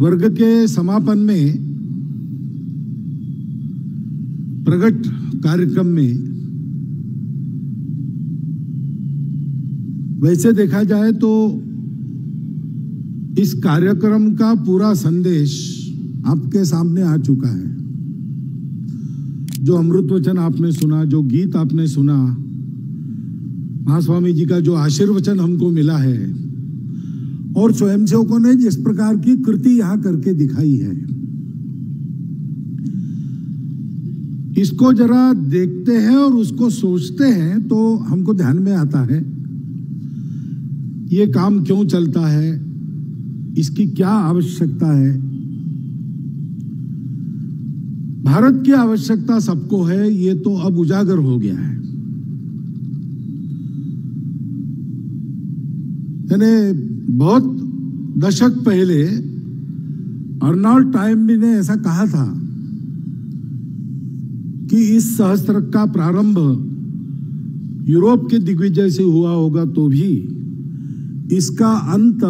वर्ग के समापन में प्रगट कार्यक्रम में वैसे देखा जाए तो इस कार्यक्रम का पूरा संदेश आपके सामने आ चुका है। जो अमृत वचन आपने सुना, जो गीत आपने सुना, महास्वामी जी का जो आशीर्वचन हमको मिला है और स्वयंसेवकों ने जिस प्रकार की कृति यहां करके दिखाई है, इसको जरा देखते हैं और उसको सोचते हैं तो हमको ध्यान में आता है ये काम क्यों चलता है, इसकी क्या आवश्यकता है। भारत की आवश्यकता सबको है, ये तो अब उजागर हो गया है। यानी बहुत दशक पहले अर्नोल्ड टॉयनबी ने ऐसा कहा था कि इस सहस्त्र का प्रारंभ यूरोप के दिग्विजय से हुआ होगा तो भी इसका अंत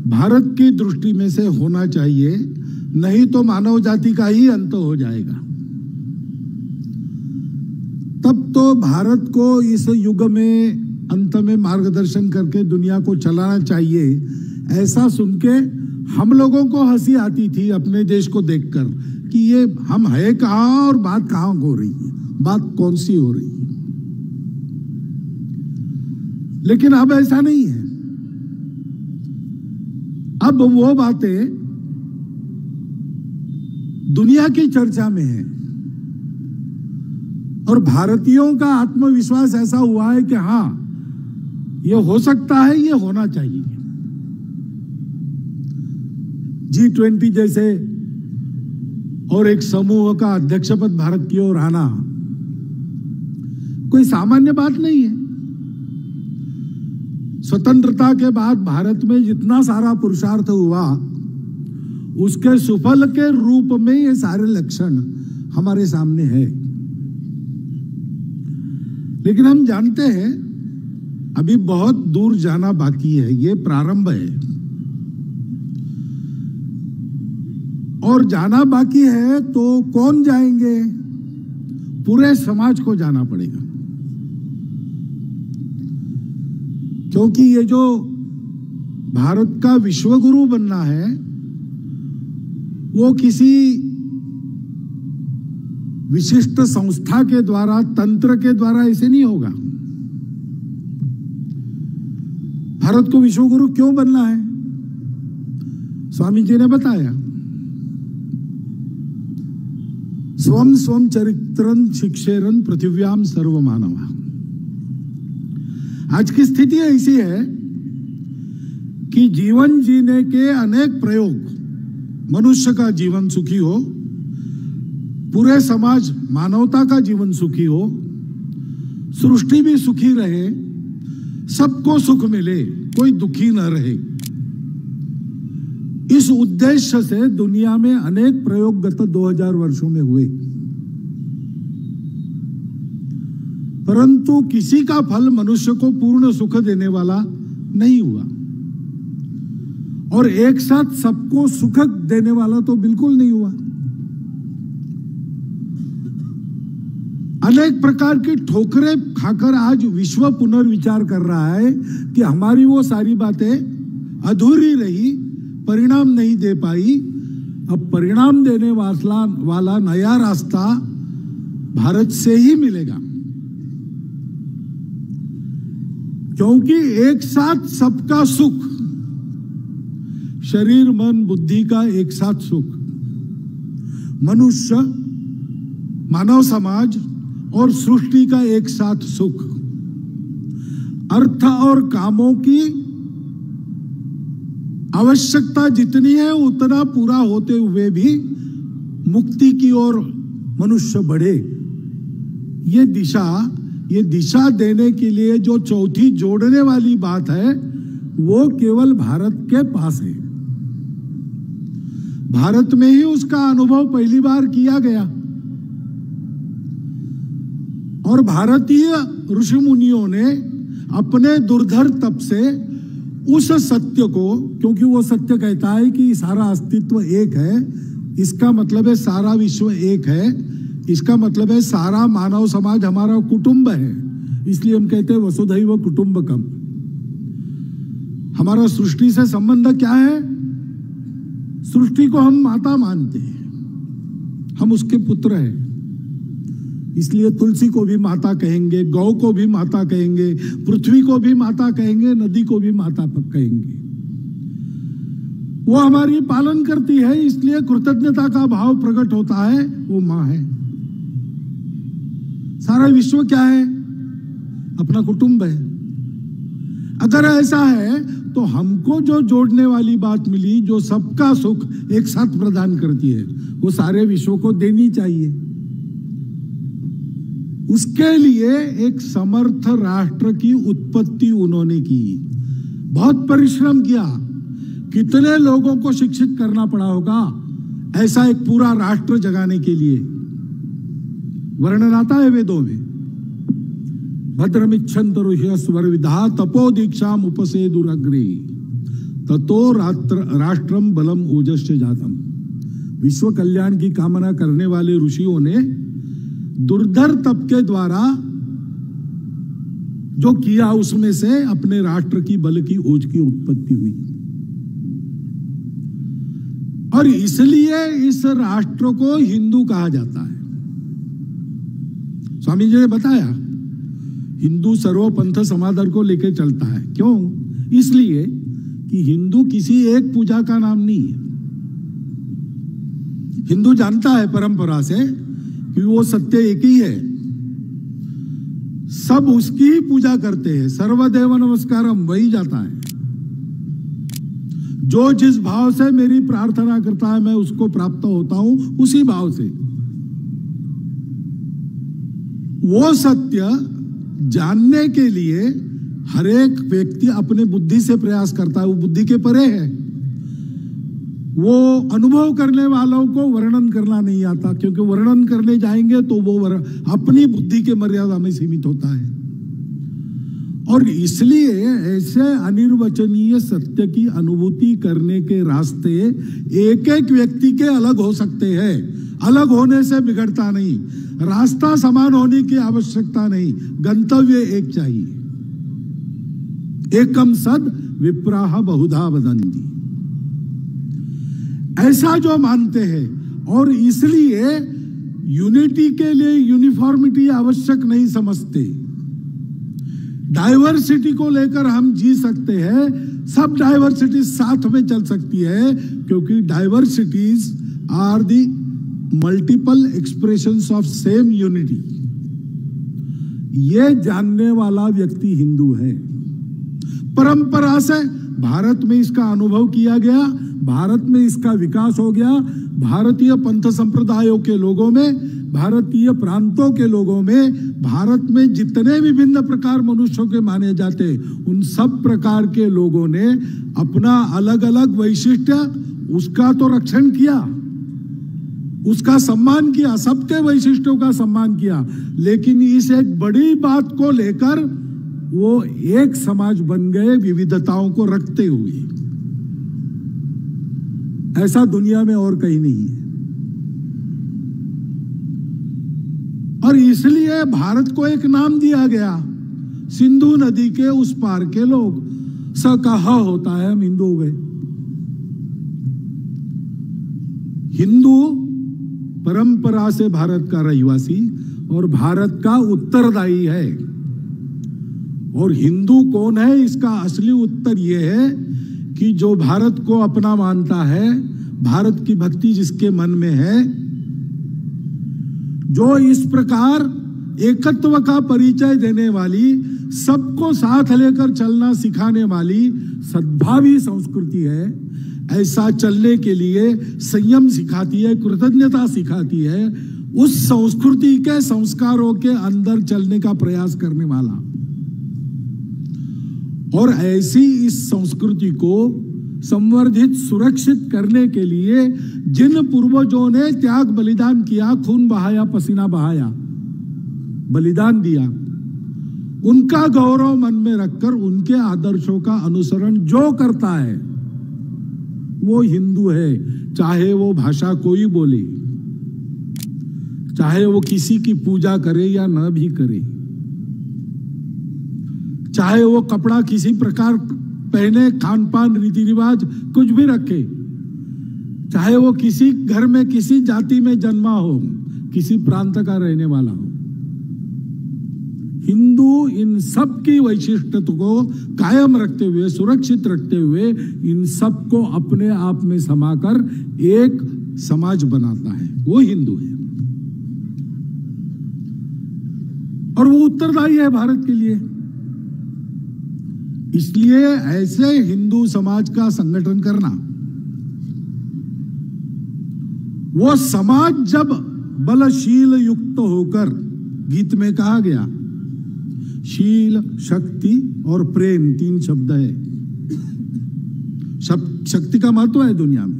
भारत की दृष्टि में से होना चाहिए, नहीं तो मानव जाति का ही अंत हो जाएगा। तब तो भारत को इस युग में अंत में मार्गदर्शन करके दुनिया को चलाना चाहिए। ऐसा सुन के हम लोगों को हंसी आती थी अपने देश को देखकर कि ये हम है कहाँ और बात कहाँ हो रही है, बात कौन सी हो रही है। लेकिन अब ऐसा नहीं है। अब वो बातें दुनिया की चर्चा में है और भारतीयों का आत्मविश्वास ऐसा हुआ है कि हाँ, ये हो सकता है, ये होना चाहिए। G20 जैसे और एक समूह का अध्यक्ष पद भारत की ओर आना कोई सामान्य बात नहीं है। स्वतंत्रता के बाद भारत में जितना सारा पुरुषार्थ हुआ, उसके सुफल के रूप में ये सारे लक्षण हमारे सामने है। लेकिन हम जानते हैं अभी बहुत दूर जाना बाकी है। ये प्रारंभ है और जाना बाकी है तो कौन जाएंगे? पूरे समाज को जाना पड़ेगा, क्योंकि ये जो भारत का विश्वगुरु बनना है वो किसी विशिष्ट संस्था के द्वारा, तंत्र के द्वारा ऐसे नहीं होगा। भारत को विश्वगुरु क्यों बनना है? स्वामी जी ने बताया, स्वम स्वम चरित्रं शिक्षेरन पृथिव्याम सर्वमानवा। आज की स्थिति ऐसी है कि जीवन जीने के अनेक प्रयोग, मनुष्य का जीवन सुखी हो, पूरे समाज मानवता का जीवन सुखी हो, सृष्टि भी सुखी रहे, सबको सुख मिले, कोई दुखी न रहे। इस उद्देश्य से दुनिया में अनेक प्रयोग गत 2000 वर्षों में हुए, परंतु किसी का फल मनुष्य को पूर्ण सुख देने वाला नहीं हुआ और एक साथ सबको सुख देने वाला तो बिल्कुल नहीं हुआ। अनेक प्रकार की ठोकरें खाकर आज विश्व पुनर्विचार कर रहा है कि हमारी वो सारी बातें अधूरी रही, परिणाम नहीं दे पाई। अब परिणाम देने वाला नया रास्ता भारत से ही मिलेगा, क्योंकि एक साथ सबका सुख, शरीर मन बुद्धि का एक साथ सुख, मनुष्य, मानव समाज और सृष्टि का एक साथ सुख, अर्थ और कामों की आवश्यकता जितनी है उतना पूरा होते हुए भी मुक्ति की ओर मनुष्य बढ़े, ये दिशा देने के लिए जो चौथी जोड़ने वाली बात है वो केवल भारत के पास है। भारत में ही उसका अनुभव पहली बार किया गया और भारतीय ऋषि मुनियों ने अपने दुर्धर तप से उस सत्य को, क्योंकि वो सत्य कहता है कि सारा अस्तित्व एक है, इसका मतलब है सारा विश्व एक है, इसका मतलब है सारा मानव समाज हमारा कुटुंब है, इसलिए हम कहते हैं वसुधैव कुटुंबकम। हमारा सृष्टि से संबंध क्या है? सृष्टि को हम माता मानते हैं, हम उसके पुत्र हैं, इसलिए तुलसी को भी माता कहेंगे, गौ को भी माता कहेंगे, पृथ्वी को भी माता कहेंगे, नदी को भी माता कहेंगे। वो हमारी पालन करती है, इसलिए कृतज्ञता का भाव प्रकट होता है, वो मां है। सारा विश्व क्या है? अपना कुटुंब है। अगर ऐसा है तो हमको जो जोड़ने वाली बात मिली, जो सबका सुख एक साथ प्रदान करती है, वो सारे विश्व को देनी चाहिए। उसके लिए एक समर्थ राष्ट्र की उत्पत्ति उन्होंने की, बहुत परिश्रम किया। कितने लोगों को शिक्षित करना पड़ा होगा ऐसा एक पूरा राष्ट्र जगाने के लिए। वर्णन आता है वेदों में, भद्रमिच्छन्त ऋषयः स्वर्विधा तपो दीक्षाम उपसेदुरग्रे ततो राष्ट्रम बलम ओजश्च जातम। विश्व कल्याण की कामना करने वाले ऋषियों ने दुर्धर तप के द्वारा जो किया, उसमें से अपने राष्ट्र की बल की ओज की उत्पत्ति हुई। और इसलिए इस राष्ट्र को हिंदू कहा जाता है। स्वामी जी ने बताया, हिंदू सर्वपंथ समादर को लेकर चलता है। क्यों? इसलिए कि हिंदू किसी एक पूजा का नाम नहीं है। हिंदू जानता है परंपरा से कि वो सत्य एक ही है, सब उसकी ही पूजा करते हैं, सर्वदेव नमस्कारम वही जाता है। जो जिस भाव से मेरी प्रार्थना करता है मैं उसको प्राप्त होता हूं, उसी भाव से। वो सत्य जानने के लिए हर एक व्यक्ति अपने बुद्धि से प्रयास करता है, वो बुद्धि के परे है। वो अनुभव करने वालों को वर्णन करना नहीं आता, क्योंकि वर्णन करने जाएंगे तो वो अपनी बुद्धि के मर्यादा में सीमित होता है। और इसलिए ऐसे अनिर्वचनीय सत्य की अनुभूति करने के रास्ते एक एक व्यक्ति के अलग हो सकते हैं। अलग होने से बिगड़ता नहीं, रास्ता समान होने की आवश्यकता नहीं, गंतव्य एक चाहिए। एकम सद विप्राह बहुधा वदन्ति, ऐसा जो मानते हैं। और इसलिए यूनिटी के लिए यूनिफॉर्मिटी आवश्यक नहीं समझते। डाइवर्सिटी को लेकर हम जी सकते हैं, सब डाइवर्सिटी साथ में चल सकती है, क्योंकि diversities are the multiple expressions of same unity. ये जानने वाला व्यक्ति हिंदू है। परंपरा से भारत में इसका अनुभव किया गया, भारत में इसका विकास हो गया। भारतीय पंथ संप्रदायों के लोगों में, भारतीय प्रांतों के लोगों में, भारत में जितने विभिन्न प्रकार मनुष्यों के माने जाते, उन सब प्रकार के लोगों ने अपना अलग अलग वैशिष्ट्य, उसका तो रक्षण किया, उसका सम्मान किया, सबके वैशिष्ट्यों का सम्मान किया। लेकिन इस एक बड़ी बात को लेकर वो एक समाज बन गए, विविधताओं को रखते हुए। ऐसा दुनिया में और कहीं नहीं है। और इसलिए भारत को एक नाम दिया गया, सिंधु नदी के उस पार के लोग। स कहा होता है हम हिंदू हो गए। हिंदू परंपरा से भारत का रहवासी और भारत का उत्तरदायी है। और हिंदू कौन है, इसका असली उत्तर यह है कि जो भारत को अपना मानता है, भारत की भक्ति जिसके मन में है, जो इस प्रकार एकत्व का परिचय देने वाली, सबको साथ लेकर चलना सिखाने वाली सद्भावी संस्कृति है, ऐसा चलने के लिए संयम सिखाती है, कृतज्ञता सिखाती है, उस संस्कृति के संस्कारों के अंदर चलने का प्रयास करने वाला। और ऐसी इस संस्कृति को संवर्धित, सुरक्षित करने के लिए जिन पूर्वजों ने त्याग बलिदान किया, खून बहाया, पसीना बहाया, बलिदान दिया, उनका गौरव मन में रखकर उनके आदर्शों का अनुसरण जो करता है वो हिंदू है, चाहे वो भाषा कोई बोले, चाहे वो किसी की पूजा करे या न भी करे, चाहे वो कपड़ा किसी प्रकार पहने, खान पान रीति रिवाज कुछ भी रखे, चाहे वो किसी घर में किसी जाति में जन्मा हो, किसी प्रांत का रहने वाला हो, हिंदू इन सब की वैशिष्ट्य को कायम रखते हुए, सुरक्षित रखते हुए, इन सब को अपने आप में समाकर एक समाज बनाता है, वो हिंदू है। और वो उत्तरदायी है भारत के लिए। इसलिए ऐसे हिंदू समाज का संगठन करना, वो समाज जब बलशील युक्त होकर, गीत में कहा गया शील, शक्ति और प्रेम 3 शब्द है। शक्ति का महत्व है दुनिया में,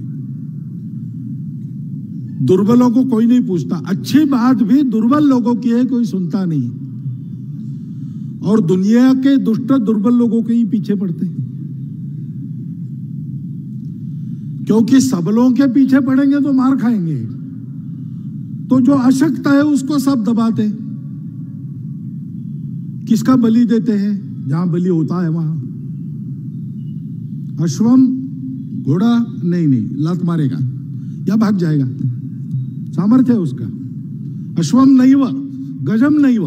दुर्बलों को कोई नहीं पूछता, अच्छी बात भी दुर्बल लोगों की है, कोई सुनता नहीं, और दुनिया के दुष्ट दुर्बल लोगों के ही पीछे पड़ते, क्योंकि सबलों के पीछे पड़ेंगे तो मार खाएंगे। तो जो अशक्त है उसको सब दबाते, किसका बलि देते हैं, जहां बलि होता है वहां। अश्वम घोड़ा नहीं लात मारेगा या भाग जाएगा, सामर्थ्य है उसका। अश्वम नहीं व गजम नहीं व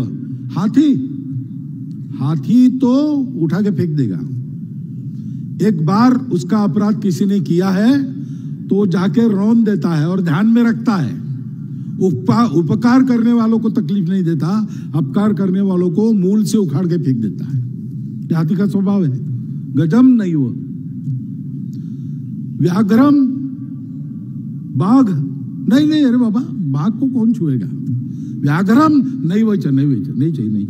हाथी तो उठा के फेंक देगा। एक बार उसका अपराध किसी ने किया है तो जाके रौन देता है और ध्यान में रखता है, उपकार करने वालों को तकलीफ नहीं देता, अपकार करने वालों को मूल से उखाड़ के फेंक देता है। यह हाथी का स्वभाव है। गजम नहीं वो व्याघ्रम, बाघ नहीं, अरे बाबा बाघ को कौन छुएगा। व्याघ्रम नहीं चाहिए।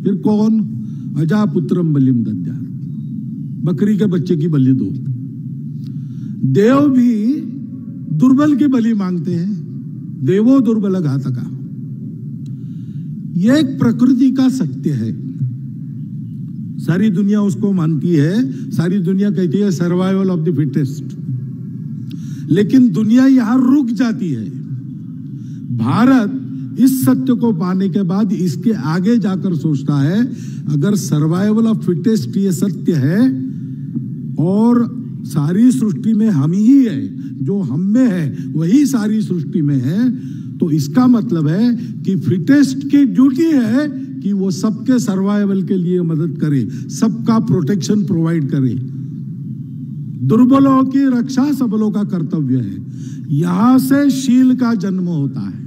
फिर कौन, अजापुत्रम बलिम दद्या, बकरी के बच्चे की बलि दो। देव भी दुर्बल की बलि मांगते हैं, देवो दुर्बल घातका। यह एक प्रकृति का सत्य है, सारी दुनिया उसको मानती है, सारी दुनिया कहती है सर्वाइवल ऑफ द फिटेस्ट। लेकिन दुनिया यहां रुक जाती है। भारत इस सत्य को पाने के बाद इसके आगे जाकर सोचता है, अगर सर्वाइवल ऑफ फिटेस्ट ये सत्य है और सारी सृष्टि में हम ही है, जो हम में है वही सारी सृष्टि में है, तो इसका मतलब है कि फिटेस्ट की ड्यूटी है कि वो सबके सर्वाइवल के लिए मदद करे, सबका प्रोटेक्शन प्रोवाइड करे। दुर्बलों की रक्षा सबलों का कर्तव्य है। यहां से शील का जन्म होता है।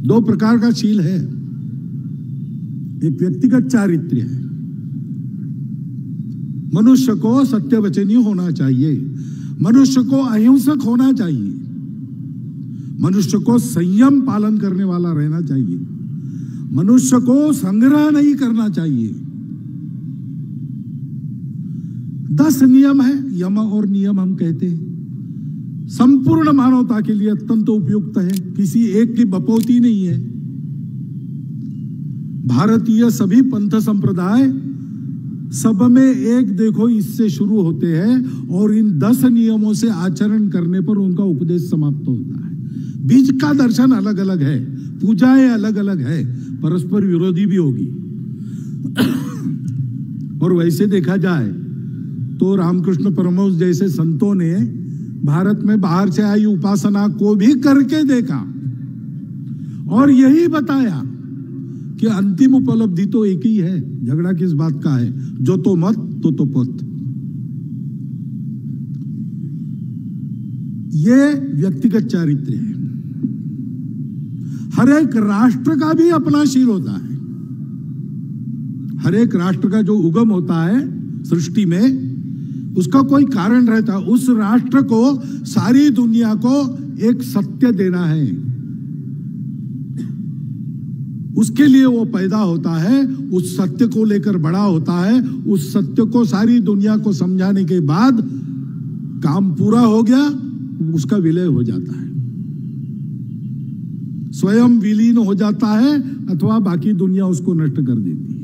2 प्रकार का शील है, एक व्यक्तिगत चारित्र्य है। मनुष्य को सत्यवचनी होना चाहिए, मनुष्य को अहिंसक होना चाहिए, मनुष्य को संयम पालन करने वाला रहना चाहिए, मनुष्य को संग्रह नहीं करना चाहिए। 10 नियम है, यम और नियम हम कहते हैं, संपूर्ण मानवता के लिए अत्यंत उपयुक्त है, किसी एक की बपौती नहीं है। भारतीय सभी पंथ संप्रदाय सब में एक देखो इससे शुरू होते हैं और इन 10 नियमों से आचरण करने पर उनका उपदेश समाप्त होता है। बीज का दर्शन अलग अलग है, पूजाएं अलग अलग है, परस्पर विरोधी भी होगी। और वैसे देखा जाए तो रामकृष्ण परमहंस जैसे संतों ने भारत में बाहर से आई उपासना को भी करके देखा और यही बताया कि अंतिम उपलब्धि तो एक ही है। झगड़ा किस बात का है, जो तो मत तो पत। ये व्यक्तिगत चारित्र्य है। हर एक राष्ट्र का भी अपना शील होता है। हर एक राष्ट्र का जो उगम होता है सृष्टि में, उसका कोई कारण रहता है। उस राष्ट्र को सारी दुनिया को एक सत्य देना है, उसके लिए वो पैदा होता है, उस सत्य को लेकर बड़ा होता है। उस सत्य को सारी दुनिया को समझाने के बाद काम पूरा हो गया, उसका विलय हो जाता है। स्वयं विलीन हो जाता है अथवा बाकी दुनिया उसको नष्ट कर देती है।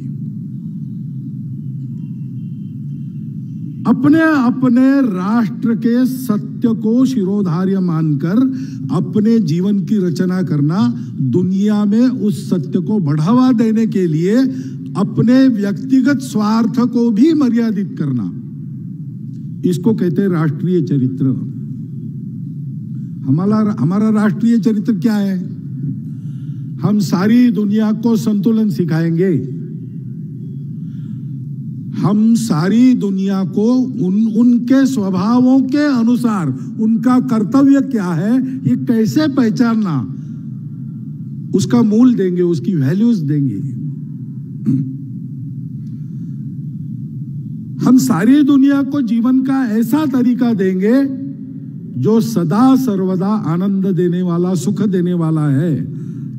अपने अपने राष्ट्र के सत्य को शिरोधार्य मानकर अपने जीवन की रचना करना, दुनिया में उस सत्य को बढ़ावा देने के लिए अपने व्यक्तिगत स्वार्थ को भी मर्यादित करना, इसको कहते हैं राष्ट्रीय चरित्र। हमारा राष्ट्रीय चरित्र क्या है? हम सारी दुनिया को संतुलन सिखाएंगे, हम सारी दुनिया को उनके स्वभावों के अनुसार उनका कर्तव्य क्या है ये कैसे पहचानना, उसका मूल देंगे, उसकी वैल्यूज देंगे। हम सारी दुनिया को जीवन का ऐसा तरीका देंगे जो सदा सर्वदा आनंद देने वाला, सुख देने वाला है।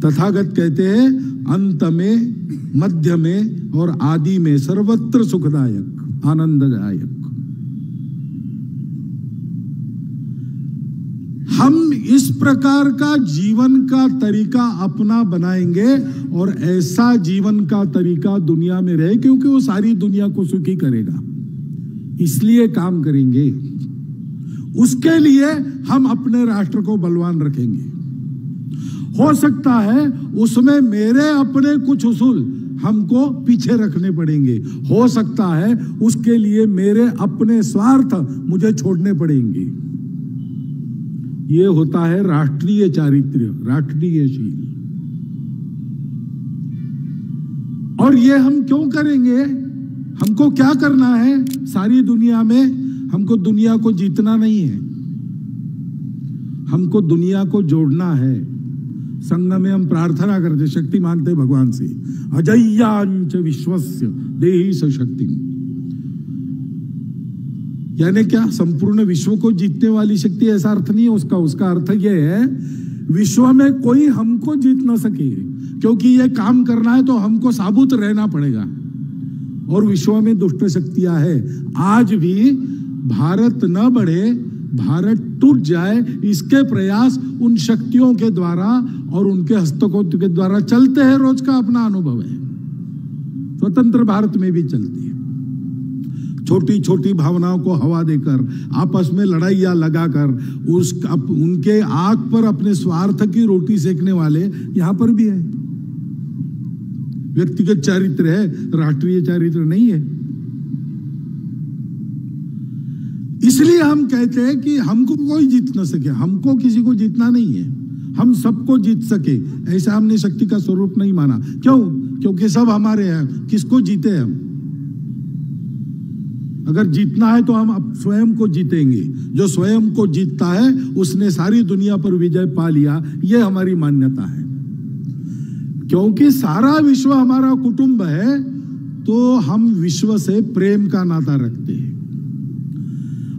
तथागत कहते हैं अंत में, मध्य में और आदि में सर्वत्र सुखदायक, आनंददायक। हम इस प्रकार का जीवन का तरीका अपना बनाएंगे और ऐसा जीवन का तरीका दुनिया में रहे, क्योंकि वो सारी दुनिया को सुखी करेगा, इसलिए काम करेंगे। उसके लिए हम अपने राष्ट्र को बलवान रखेंगे। हो सकता है उसमें मेरे अपने कुछ उसूल हमको पीछे रखने पड़ेंगे, हो सकता है उसके लिए मेरे अपने स्वार्थ मुझे छोड़ने पड़ेंगे। ये होता है राष्ट्रीय चारित्र्य, राष्ट्रीय शील। और ये हम क्यों करेंगे? हमको क्या करना है सारी दुनिया में? हमको दुनिया को जीतना नहीं है, हमको दुनिया को जोड़ना है। संग में हम प्रार्थना करते, शक्ति मांगते भगवान से, अजय्यांच विश्वस्य देहि स शक्ति। यानी क्या? संपूर्ण विश्व को जीतने वाली शक्ति, ऐसा अर्थ नहीं है उसका। उसका अर्थ यह है विश्व में कोई हमको जीत ना सके, क्योंकि ये काम करना है तो हमको साबुत रहना पड़ेगा। और विश्व में दुष्ट शक्तियां है। आज भी भारत न बढ़े, भारत टूट जाए, इसके प्रयास उन शक्तियों के द्वारा और उनके हस्तक्षेप के द्वारा चलते हैं। रोज का अपना अनुभव है, स्वतंत्र भारत में भी चलती है। छोटी छोटी भावनाओं को हवा देकर, आपस में लड़ाइयां लगाकर, उनके आग पर अपने स्वार्थ की रोटी सेकने वाले यहां पर भी है। व्यक्तिगत चारित्र है, राष्ट्रीय चारित्र नहीं है। इसलिए हम कहते हैं कि हमको कोई जीत न सके, हमको किसी को जीतना नहीं है, हम सबको जीत सके, ऐसा हमने शक्ति का स्वरूप नहीं माना। क्यों? क्योंकि सब हमारे हैं, किसको जीते हम? अगर जीतना है तो हम स्वयं को जीतेंगे। जो स्वयं को जीतता है उसने सारी दुनिया पर विजय पा लिया, यह हमारी मान्यता है। क्योंकि सारा विश्व हमारा कुटुंब है, तो हम विश्व से प्रेम का नाता रखते हैं।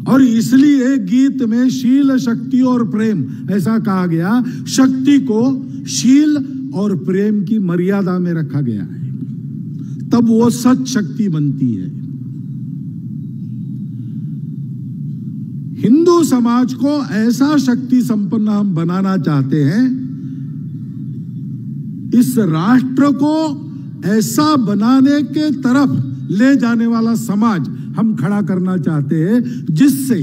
और इसलिए गीत में शील, शक्ति और प्रेम ऐसा कहा गया। शक्ति को शील और प्रेम की मर्यादा में रखा गया है, तब वो सच शक्ति बनती है। हिंदू समाज को ऐसा शक्ति संपन्न हम बनाना चाहते हैं, इस राष्ट्र को ऐसा बनाने के तरफ ले जाने वाला समाज हम खड़ा करना चाहते हैं, जिससे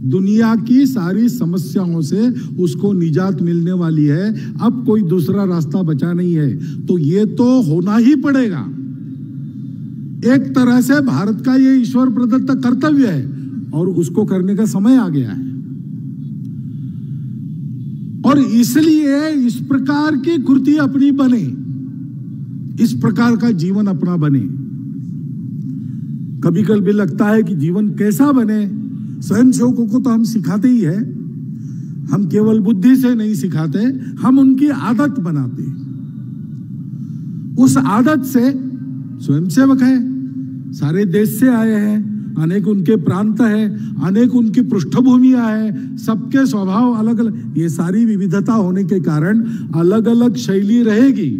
दुनिया की सारी समस्याओं से उसको निजात मिलने वाली है। अब कोई दूसरा रास्ता बचा नहीं है, तो ये तो होना ही पड़ेगा। एक तरह से भारत का ये ईश्वर प्रदत्त कर्तव्य है और उसको करने का समय आ गया है। और इसलिए इस प्रकार की कृति अपनी बने, इस प्रकार का जीवन अपना बने। कभी कभी लगता है कि जीवन कैसा बने, स्वयं सेवकों को तो हम सिखाते ही है, हम केवल बुद्धि से नहीं सिखाते, हम उनकी आदत बनाते। उस आदत से स्वयं सेवक है, सारे देश से आए हैं, अनेक उनके प्रांत है, अनेक उनकी पृष्ठभूमियां है, सबके स्वभाव अलग अलग, ये सारी विविधता होने के कारण अलग अलग शैली रहेगी,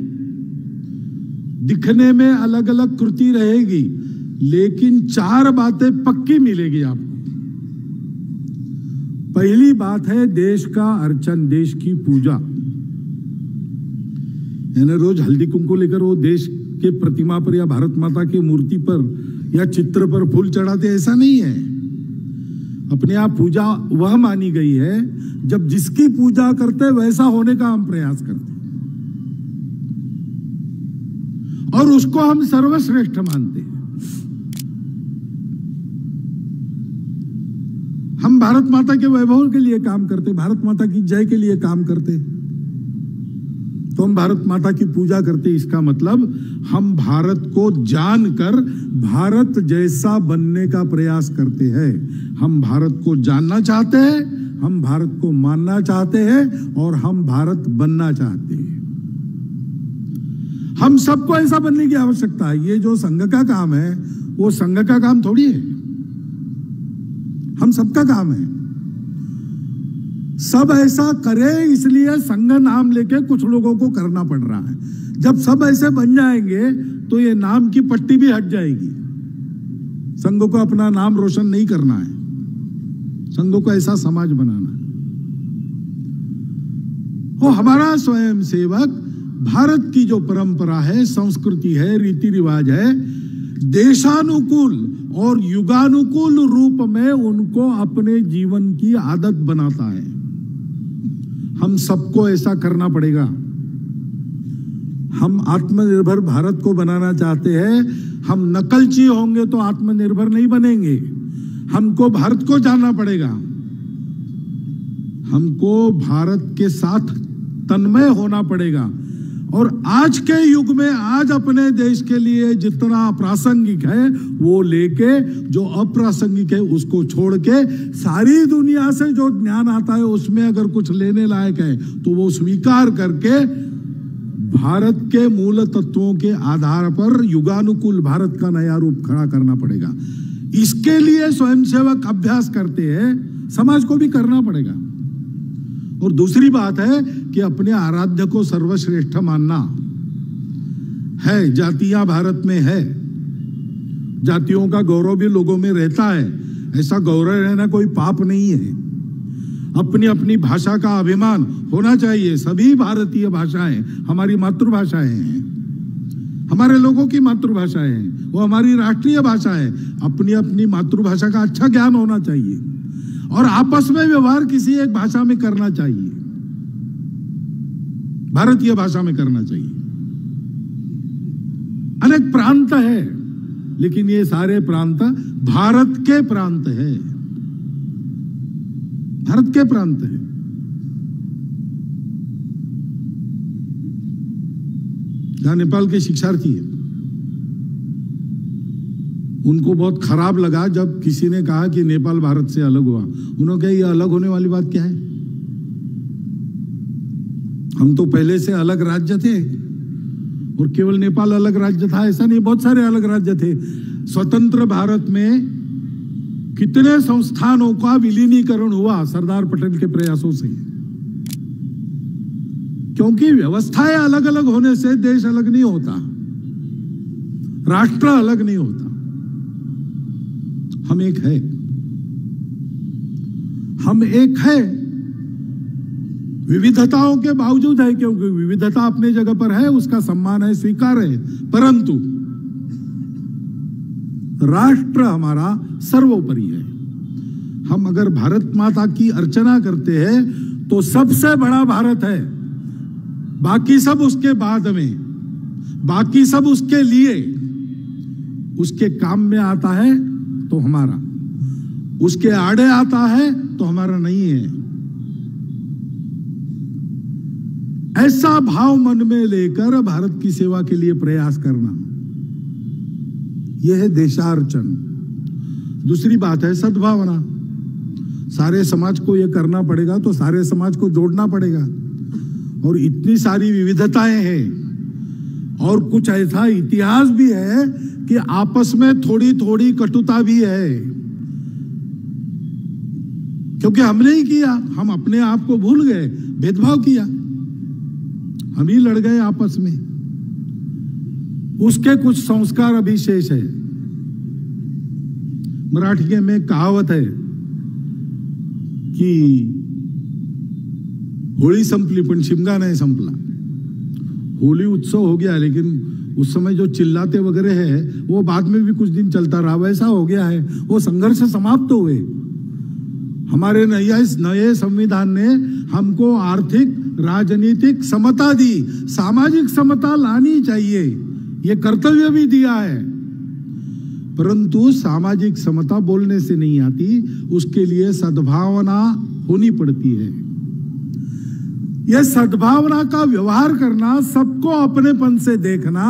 दिखने में अलग अलग कृति रहेगी, लेकिन चार बातें पक्की मिलेगी आपको। पहली बात है देश का अर्चन, देश की पूजा। यानी रोज हल्दी कुंकू लेकर वो देश के प्रतिमा पर या भारत माता की मूर्ति पर या चित्र पर फूल चढ़ाते, ऐसा नहीं है। अपने आप पूजा वह मानी गई है जब जिसकी पूजा करते वैसा होने का हम प्रयास करते और उसको हम सर्वश्रेष्ठ मानते हैं। हम भारत माता के वैभव के लिए काम करते, भारत माता की जय के लिए काम करते, तो हम भारत माता की पूजा करते। इसका मतलब हम भारत को जानकर भारत जैसा बनने का प्रयास करते हैं। हम भारत को जानना चाहते हैं, हम भारत को मानना चाहते हैं और हम भारत बनना चाहते हैं। हम सबको ऐसा बनने की आवश्यकता है। ये जो संघ का काम है वो संघ का काम थोड़ी है, हम सबका काम है। सब ऐसा करे इसलिए संघ नाम लेके कुछ लोगों को करना पड़ रहा है। जब सब ऐसे बन जाएंगे तो ये नाम की पट्टी भी हट जाएगी। संघ को अपना नाम रोशन नहीं करना है, संघ को ऐसा समाज बनाना है। वो हमारा स्वयं सेवक भारत की जो परंपरा है, संस्कृति है, रीति रिवाज है, देशानुकूल और युगानुकूल रूप में उनको अपने जीवन की आदत बनाता है। हम सबको ऐसा करना पड़ेगा। हम आत्मनिर्भर भारत को बनाना चाहते हैं। हम नकलची होंगे तो आत्मनिर्भर नहीं बनेंगे। हमको भारत को जानना पड़ेगा, हमको भारत के साथ तन्मय होना पड़ेगा। और आज के युग में आज अपने देश के लिए जितना प्रासंगिक है वो लेके, जो अप्रासंगिक है उसको छोड़ के, सारी दुनिया से जो ज्ञान आता है उसमें अगर कुछ लेने लायक है तो वो स्वीकार करके भारत के मूल तत्वों के आधार पर युगानुकूल भारत का नया रूप खड़ा करना पड़ेगा। इसके लिए स्वयंसेवक अभ्यास करते हैं, समाज को भी करना पड़ेगा। और दूसरी बात है कि अपने आराध्य को सर्वश्रेष्ठ मानना है। जातियां भारत में है, जातियों का गौरव भी लोगों में रहता है। ऐसा गौरव रहना कोई पाप नहीं है। अपनी अपनी भाषा का अभिमान होना चाहिए। सभी भारतीय भाषाएं हमारी मातृभाषाएं हैं, हमारे लोगों की मातृभाषाएं हैं, वो हमारी राष्ट्रीय भाषा है। अपनी अपनी मातृभाषा का अच्छा ज्ञान होना चाहिए और आपस में व्यवहार किसी एक भाषा में करना चाहिए, भारतीय भाषा में करना चाहिए। अनेक प्रांत है लेकिन ये सारे प्रांत भारत के प्रांत है, भारत के प्रांत है। जहां नेपाल के शिक्षार्थी है, उनको बहुत खराब लगा जब किसी ने कहा कि नेपाल भारत से अलग हुआ। उन्होंने कहा ये अलग होने वाली बात क्या है, हम तो पहले से अलग राज्य थे। और केवल नेपाल अलग राज्य था ऐसा नहीं, बहुत सारे अलग राज्य थे। स्वतंत्र भारत में कितने संस्थानों का विलीनीकरण हुआ सरदार पटेल के प्रयासों से। क्योंकि व्यवस्थाएं अलग अलग होने से देश अलग नहीं होता, राष्ट्र अलग नहीं होता। हम एक है, हम एक है, विविधताओं के बावजूद है। क्योंकि विविधता अपने जगह पर है, उसका सम्मान है, स्वीकार है, परंतु राष्ट्र हमारा सर्वोपरि है। हम अगर भारत माता की अर्चना करते हैं तो सबसे बड़ा भारत है, बाकी सब उसके बाद में, बाकी सब उसके लिए, उसके काम में आता है तो हमारा, उसके आड़े आता है तो हमारा नहीं है। ऐसा भाव मन में लेकर भारत की सेवा के लिए प्रयास करना, यह है देशार्चन। दूसरी बात है सद्भावना। सारे समाज को यह करना पड़ेगा तो सारे समाज को जोड़ना पड़ेगा। और इतनी सारी विविधताएं हैं और कुछ ऐसा इतिहास भी है कि आपस में थोड़ी थोड़ी कटुता भी है, क्योंकि हमने ही किया, हम अपने आप को भूल गए, भेदभाव किया, हम ही लड़ गए आपस में। उसके कुछ संस्कार अभी शेष है। मराठी में कहावत है कि होळी संपली पण शिमगा नाही संपला। होली उत्सव हो गया, लेकिन उस समय जो चिल्लाते वगैरह है वो बाद में भी कुछ दिन चलता रहा, वैसा हो गया है। वो संघर्ष समाप्त हुए। हमारे नए संविधान ने हमको आर्थिक राजनीतिक समता दी, सामाजिक समता लानी चाहिए, ये कर्तव्य भी दिया है। परंतु सामाजिक समता बोलने से नहीं आती, उसके लिए सद्भावना होनी पड़ती है। यह सद्भावना का व्यवहार करना, सबको अपनेपन से देखना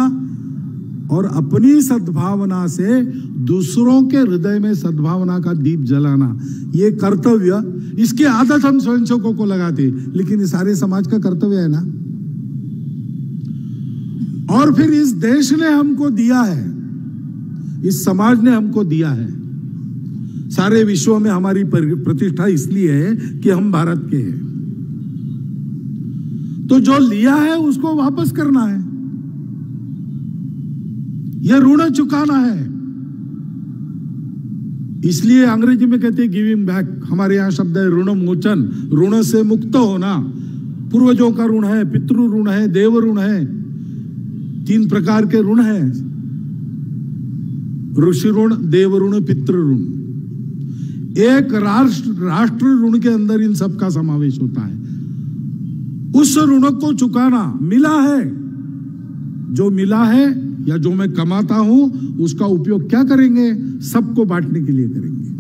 और अपनी सद्भावना से दूसरों के हृदय में सद्भावना का दीप जलाना, ये कर्तव्य, इसकी आदत हम स्वयंसेवकों को लगाते, लेकिन ये सारे समाज का कर्तव्य है ना। और फिर इस देश ने हमको दिया है, इस समाज ने हमको दिया है। सारे विश्व में हमारी प्रतिष्ठा इसलिए है कि हम भारत के हैं। तो जो लिया है उसको वापस करना है, यह ऋण चुकाना है। इसलिए अंग्रेजी में कहते हैं गिविंग बैक, हमारे यहां शब्द है ऋण मोचन, ऋण से मुक्त होना। पूर्वजों का ऋण है, पितृ ऋण है, देव ऋण है, 3 प्रकार के ऋण है, ऋषि ऋण, देव ऋण, पितृ ऋण। एक राष्ट्र ऋण के अंदर इन सब का समावेश होता है। उस ऋण को चुकाना, मिला है, जो मिला है या जो मैं कमाता हूं उसका उपयोग क्या करेंगे? सबको बांटने के लिए करेंगे,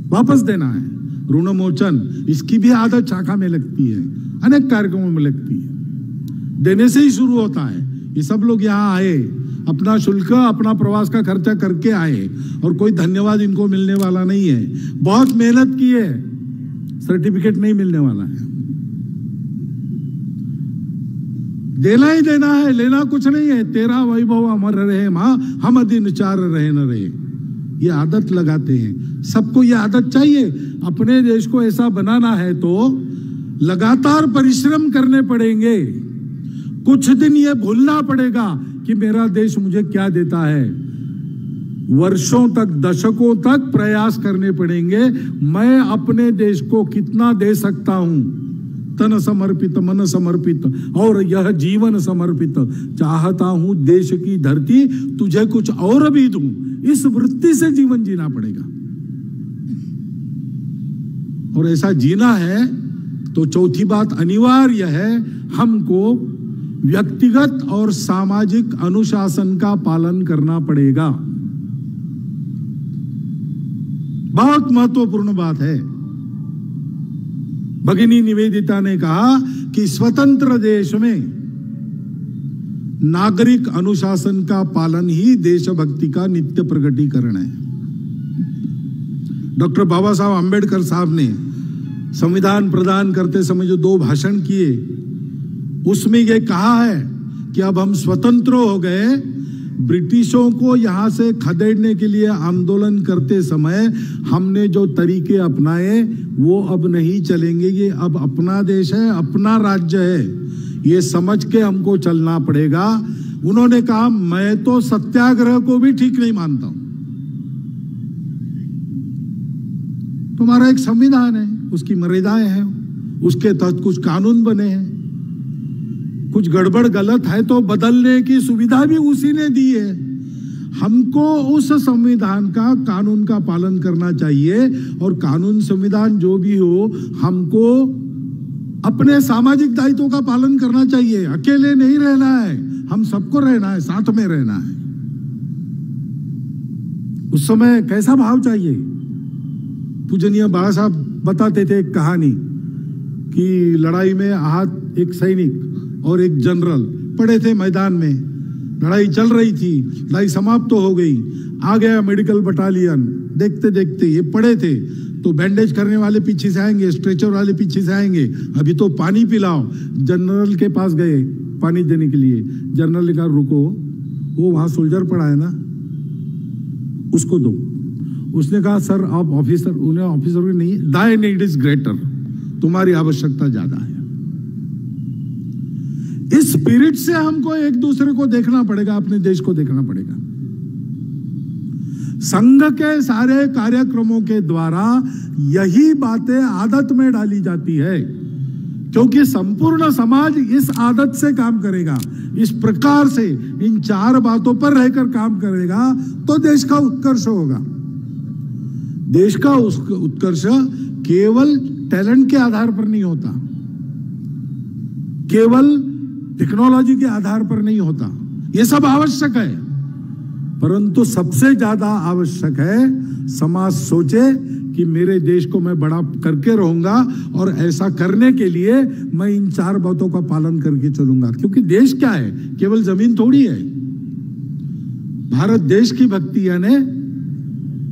वापस देना है। ऋण मोचन, इसकी भी आदत शाखा में लगती है, अनेक कार्यक्रमों में लगती है, देने से ही शुरू होता है। ये सब लोग यहाँ आए, अपना शुल्क, अपना प्रवास का खर्चा करके आए, और कोई धन्यवाद इनको मिलने वाला नहीं है। बहुत मेहनत की है, सर्टिफिकेट नहीं मिलने वाला है। देना ही देना है, लेना कुछ नहीं है। तेरा वैभव अमर रहे मां, हम दिन 4 रहे न रहे। ये आदत लगाते हैं, सबको ये आदत चाहिए। अपने देश को ऐसा बनाना है तो लगातार परिश्रम करने पड़ेंगे। कुछ दिन ये भूलना पड़ेगा कि मेरा देश मुझे क्या देता है। वर्षों तक, दशकों तक प्रयास करने पड़ेंगे, मैं अपने देश को कितना दे सकता हूं। तन समर्पित, मन समर्पित और यह जीवन समर्पित, चाहता हूं देश की धरती तुझे कुछ और भी दूं। इस वृत्ति से जीवन जीना पड़ेगा, और ऐसा जीना है तो चौथी बात अनिवार्य है, हमको व्यक्तिगत और सामाजिक अनुशासन का पालन करना पड़ेगा। बहुत महत्वपूर्ण बात है। भगिनी निवेदिता ने कहा कि स्वतंत्र देश में नागरिक अनुशासन का पालन ही देशभक्ति का नित्य प्रकटीकरण है। डॉक्टर बाबा साहब अंबेडकर साहब ने संविधान प्रदान करते समय जो 2 भाषण किए, उसमें यह कहा है कि अब हम स्वतंत्र हो गए। ब्रिटिशों को यहां से खदेड़ने के लिए आंदोलन करते समय हमने जो तरीके अपनाए वो अब नहीं चलेंगे। ये अब अपना देश है, अपना राज्य है, ये समझ के हमको चलना पड़ेगा। उन्होंने कहा, मैं तो सत्याग्रह को भी ठीक नहीं मानता हूं। तुम्हारा एक संविधान है, उसकी मर्यादाएं हैं, उसके तहत कुछ कानून बने हैं। कुछ गड़बड़ गलत है तो बदलने की सुविधा भी उसी ने दी है। हमको उस संविधान का, कानून का पालन करना चाहिए, और कानून संविधान जो भी हो, हमको अपने सामाजिक दायित्वों का पालन करना चाहिए। अकेले नहीं रहना है, हम सबको रहना है, साथ में रहना है। उस समय कैसा भाव चाहिए? पूजनीय बाबा साहब बताते थे एक कहानी कि लड़ाई में आहत एक सैनिक और एक जनरल पड़े थे मैदान में। लड़ाई चल रही थी, लड़ाई समाप्त तो हो गई, आ गया मेडिकल बटालियन। देखते देखते ये पड़े थे तो बैंडेज करने वाले पीछे से आएंगे, स्ट्रेचर वाले पीछे से आएंगे, अभी तो पानी पिलाओ। जनरल के पास गए पानी देने के लिए। जनरल ने कहा, रुको, वो वहां सोल्जर पड़ा है ना, उसको दो। उसने कहा, सर आप ऑफिसर, उन्हें ऑफिसर नहीं, दाई नीड इज ग्रेटर, तुम्हारी आवश्यकता ज्यादा है। इस स्पिरिट से हमको एक दूसरे को देखना पड़ेगा, अपने देश को देखना पड़ेगा। संघ के सारे कार्यक्रमों के द्वारा यही बातें आदत में डाली जाती है क्योंकि संपूर्ण समाज इस आदत से काम करेगा, इस प्रकार से इन 4 बातों पर रहकर काम करेगा तो देश का उत्कर्ष होगा। देश का उत्कर्ष केवल टैलेंट के आधार पर नहीं होता, केवल टेक्नोलॉजी के आधार पर नहीं होता। यह सब आवश्यक है, परंतु सबसे ज्यादा आवश्यक है समाज सोचे कि मेरे देश को मैं बड़ा करके रहूंगा और ऐसा करने के लिए मैं इन 4 बातों का पालन करके चलूंगा। क्योंकि देश क्या है, केवल जमीन थोड़ी है। भारत देश की भक्ति यानी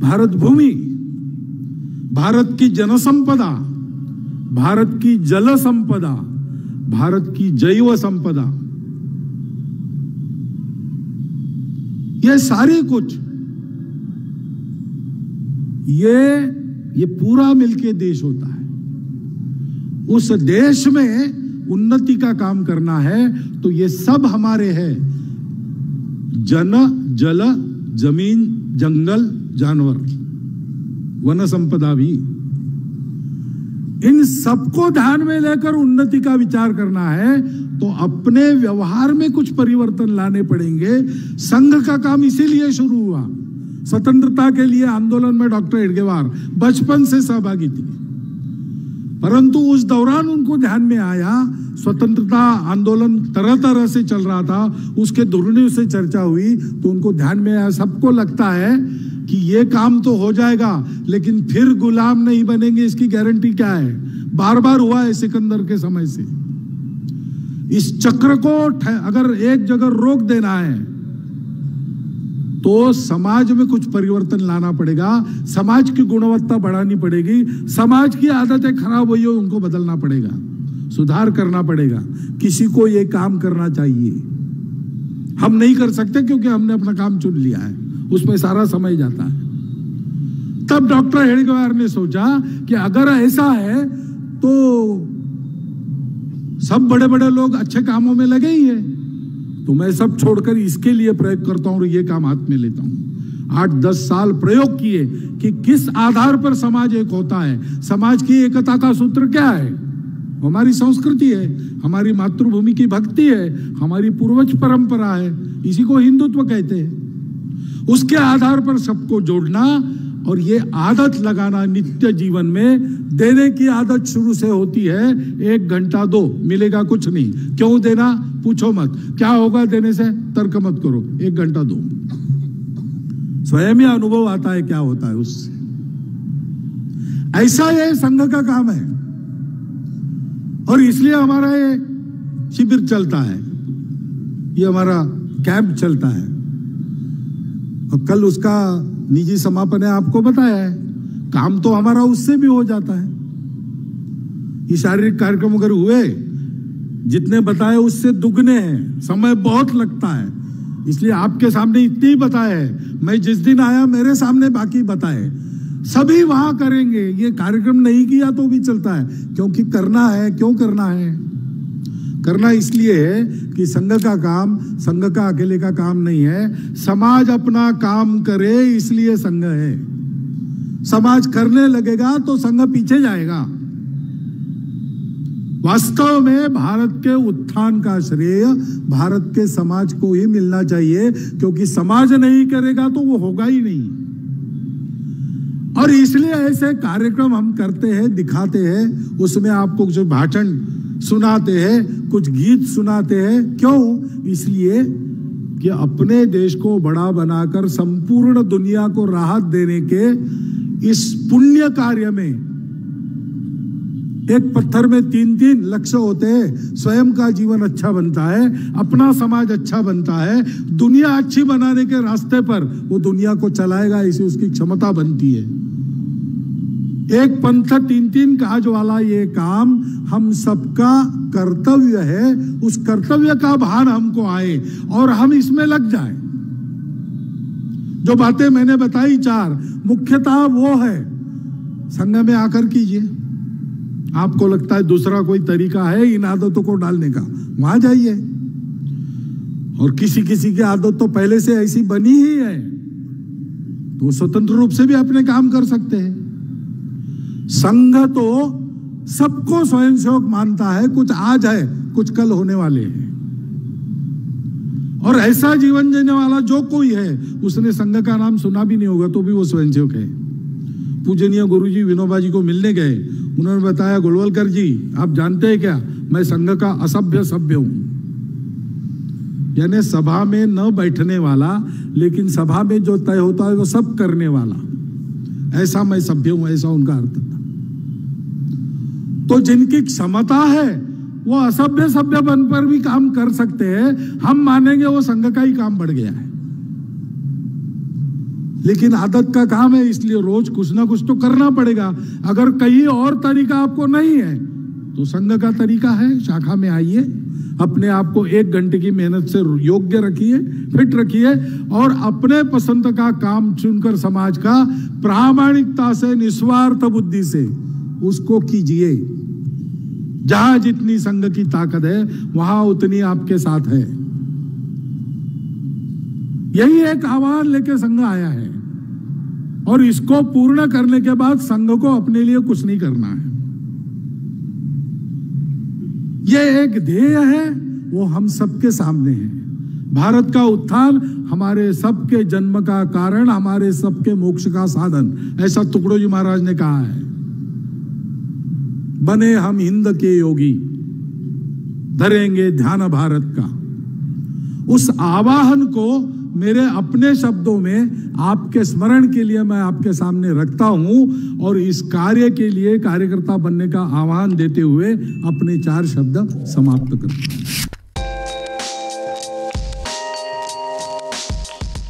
भारत भूमि, भारत की जनसंपदा, भारत की जल संपदा, भारत की जैव संपदा, ये सारी कुछ ये पूरा मिलके देश होता है। उस देश में उन्नति का काम करना है तो ये सब हमारे हैं। जन, जल, जमीन, जंगल, जानवर, वन संपदा भी, इन सबको ध्यान में लेकर उन्नति का विचार करना है तो अपने व्यवहार में कुछ परिवर्तन लाने पड़ेंगे। संघ का काम इसीलिए शुरू हुआ। स्वतंत्रता के लिए आंदोलन में डॉक्टर हेडगेवार बचपन से सहभागी थी, परंतु उस दौरान उनको ध्यान में आया स्वतंत्रता आंदोलन तरह तरह से चल रहा था, उसके धुरने से चर्चा हुई तो उनको ध्यान में आया। सबको लगता है कि ये काम तो हो जाएगा लेकिन फिर गुलाम नहीं बनेंगे, इसकी गारंटी क्या है? बार बार हुआ है सिकंदर के समय से। इस चक्र को अगर एक जगह रोक देना है तो समाज में कुछ परिवर्तन लाना पड़ेगा, समाज की गुणवत्ता बढ़ानी पड़ेगी, समाज की आदतें खराब हुई हो उनको बदलना पड़ेगा, सुधार करना पड़ेगा। किसी को ये काम करना चाहिए, हम नहीं कर सकते क्योंकि हमने अपना काम चुन लिया है, उसमें सारा समय जाता है। तब डॉक्टर हेडगेवार ने सोचा कि अगर ऐसा है तो सब बड़े बड़े लोग अच्छे कामों में लगे ही हैं, तो मैं सब छोड़कर इसके लिए प्रयोग करता हूं और ये काम हाथ में लेता हूं। 8-10 साल प्रयोग किए कि किस आधार पर समाज एक होता है। समाज की एकता का सूत्र क्या है? हमारी संस्कृति है, हमारी मातृभूमि की भक्ति है, हमारी पूर्वज परंपरा है, इसी को हिंदुत्व कहते हैं। उसके आधार पर सबको जोड़ना और ये आदत लगाना नित्य जीवन में। देने की आदत शुरू से होती है, 1 घंटा दो, मिलेगा कुछ नहीं। क्यों देना? पूछो मत। क्या होगा देने से? तर्क मत करो, 1 घंटा दो, स्वयं ही अनुभव आता है क्या होता है उससे। ऐसा ये संघ का काम है और इसलिए हमारा ये शिविर चलता है, ये हमारा कैंप चलता है और कल उसका निजी समापन है, आपको बताया है। काम तो हमारा उससे भी हो जाता है। ये शारीरिक कार्यक्रम अगर हुए जितने बताए उससे दुगने हैं, समय बहुत लगता है, इसलिए आपके सामने इतने ही बताए हैं। मैं जिस दिन आया मेरे सामने बाकी बताए, सभी वहां करेंगे। ये कार्यक्रम नहीं किया तो भी चलता है, क्योंकि करना है। क्यों करना है? करना इसलिए है कि संघ का काम संघ का अकेले का काम नहीं है। समाज अपना काम करे इसलिए संघ है। समाज करने लगेगा तो संघ पीछे जाएगा। वास्तव में भारत के उत्थान का श्रेय भारत के समाज को ही मिलना चाहिए, क्योंकि समाज नहीं करेगा तो वो होगा ही नहीं। और इसलिए ऐसे कार्यक्रम हम करते हैं, दिखाते हैं, उसमें आपको कुछ भाषण सुनाते हैं, कुछ गीत सुनाते हैं। क्यों? इसलिए कि अपने देश को बड़ा बनाकर संपूर्ण दुनिया को राहत देने के इस पुण्य कार्य में एक पत्थर में 3-3 लक्ष्य होते हैं। स्वयं का जीवन अच्छा बनता है, अपना समाज अच्छा बनता है, दुनिया अच्छी बनाने के रास्ते पर वो दुनिया को चलाएगा, इसे उसकी क्षमता बनती है। एक पंथ 3-3 काज वाला ये काम हम सबका कर्तव्य है। उस कर्तव्य का भान हमको आए और हम इसमें लग जाए। जो बातें मैंने बताई 4 मुख्यतः वो है, संघ में आकर कीजिए। आपको लगता है दूसरा कोई तरीका है इन आदतों को डालने का, वहां जाइए। और किसी किसी की आदत तो पहले से ऐसी बनी ही है तो स्वतंत्र रूप से भी अपने काम कर सकते हैं। संघ तो सबको स्वयंसेवक मानता है, कुछ आज है कुछ कल होने वाले हैं। और ऐसा जीवन जीने वाला जो कोई है, उसने संघ का नाम सुना भी नहीं होगा तो भी वो स्वयंसेवक है। पूजनीय गुरुजी विनोबा जी को मिलने गए, उन्होंने बताया, गोलवलकर जी आप जानते हैं क्या, मैं संघ का असभ्य सभ्य हूं। यानी सभा में न बैठने वाला, लेकिन सभा में जो तय होता है वो सब करने वाला, ऐसा मैं सभ्य हूं, ऐसा उनका अर्थ था। तो जिनकी क्षमता है वो असभ्य सभ्य बन पर भी काम कर सकते हैं, हम मानेंगे वो संघ का ही काम बढ़ गया है। लेकिन आदत का काम है, इसलिए रोज कुछ ना कुछ तो करना पड़ेगा। अगर कहीं और तरीका आपको नहीं है तो संघ का तरीका है, शाखा में आइए, अपने आप को 1 घंटे की मेहनत से योग्य रखिए, फिट रखिए और अपने पसंद का काम चुनकर समाज का प्रामाणिकता से, निस्वार्थ बुद्धि से उसको कीजिए। जहां जितनी संघ की ताकत है वहां उतनी आपके साथ है। यही एक आह्वान लेके संघ आया है और इसको पूर्ण करने के बाद संघ को अपने लिए कुछ नहीं करना है। यह एक ध्येय है, वो हम सबके सामने है। भारत का उत्थान हमारे सबके जन्म का कारण, हमारे सबके मोक्ष का साधन, ऐसा टुकड़ो जी महाराज ने कहा है। बने हम हिंद के योगी, धरेंगे ध्यान भारत का। उस आवाहन को मेरे अपने शब्दों में आपके स्मरण के लिए मैं आपके सामने रखता हूं और इस कार्य के लिए कार्यकर्ता बनने का आह्वान देते हुए अपने 4 शब्द समाप्त करता हूं।